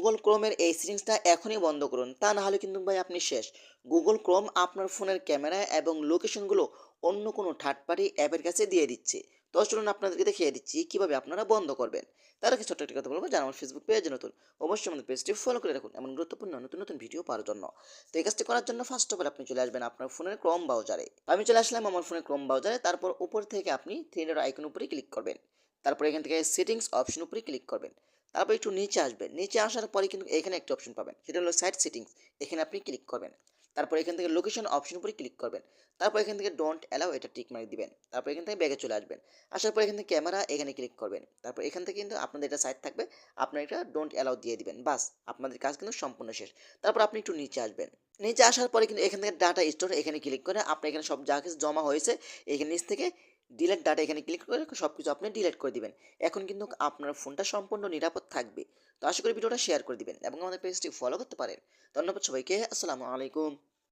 Google ক্রোমের এই সেটিংসটা এখনই বন্ধ করুন, তা না হলে কিন্তু ভাই আপনি শেষ। গুগল ক্রোম আপনার ফোনের ক্যামেরা এবং লোকেশনগুলো অন্য কোনো থার্ড পার্টি অ্যাপের কাছে দিয়ে দিচ্ছে। তো চলুন আপনাদেরকে দেখিয়ে দিচ্ছি কিভাবে আপনারা বন্ধ করবেন। তার আগে ছোট্ট একটি কথা বলবো, যারা আমার ফেসবুক পেজে নতুন, অবশ্যই আমাদের পেজটি ফলো করে রাখুন এমন গুরুত্বপূর্ণ নতুন নতুন ভিডিও পাওয়ার জন্য। তো এই কাজটি করার জন্য ফার্স্ট অফ অল আপনি চলে আসবেন আপনার ফোনের ক্রোম ব্রাউজারে। আমি চলে আসলাম আমার ফোনের ক্রোম ব্রাউজারে, তারপর উপর থেকে আপনি থ্রি ডট আইকন উপরে ক্লিক করবেন। তারপর এখান থেকে সেটিংস অপশন উপরে ক্লিক করবেন। তারপর একটু নিচে আসবেন, নিচে আসার পরে কিন্তু এখানে একটা অপশন পাবেন, সেটা হলো সাইট সেটিংস। এখানে আপনি ক্লিক করবেন। তারপর এখান থেকে লোকেশন অপশন উপরে ক্লিক করবেন। তারপর এখান থেকে ডোন্ট অ্যালাউ এটা টিক মার্ক দিবেন। তারপর এখান থেকে ব্যাগে চলে আসবেন। আসার পর এখান থেকে ক্যামেরা এখানে ক্লিক করবেন। তারপর এখান থেকে কিন্তু আপনাদের এটা সাইট থাকবে, আপনার এটা ডোন্ট অ্যালাউ দিয়ে দিবেন। বাস, আপনাদের কাজ কিন্তু সম্পূর্ণ শেষ। তারপর আপনি একটু নিচে আসবেন। নিচে আসার পরে কিন্তু এখান থেকে ডাটা স্টোর এখানে ক্লিক করে আপনি এখানে সব যা কিছু জমা হয়েছে এখানে নিচ থেকে ডিলেট ডাটা এখানে ক্লিক করে সব কিছু আপনি ডিলিট করে দিবেন। এখন কিন্তু আপনার ফোনটা সম্পূর্ণ নিরাপদ থাকবে। তো আশা করি ভিডিওটা শেয়ার করে দিবেন এবং আমাদের পেজটি ফলো করতে পারেন। ধন্যবাদ সবাইকে। আসসালামু আলাইকুম।